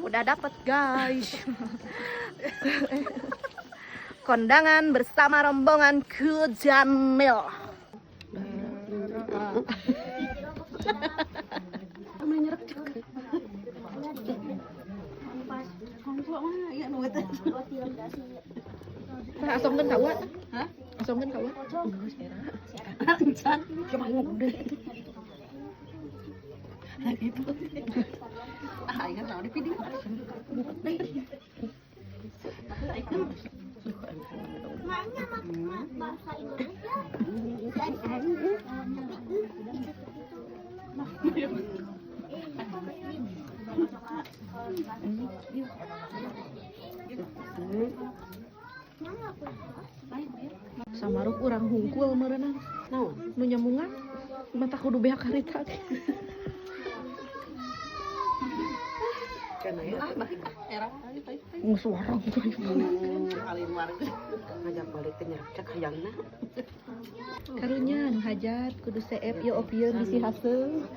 Udah dapet guys. Kondangan bersama rombongan Kujanmil. Menyerap juga. Asomkan kawan? Hah? Asomkan kawan? Encan. Coba ngomong. Itu. Ingat tahu di video. Maknya bahasa Indonesia. Samaruk urang hungkul meureunna. Naon? Nu nyamungan mata kudu beak harita. Kana ya. Suara Alin warga ngajak balik teh cek hayangna. karunya nu hajat kudu CF ya opieun bisi haseul.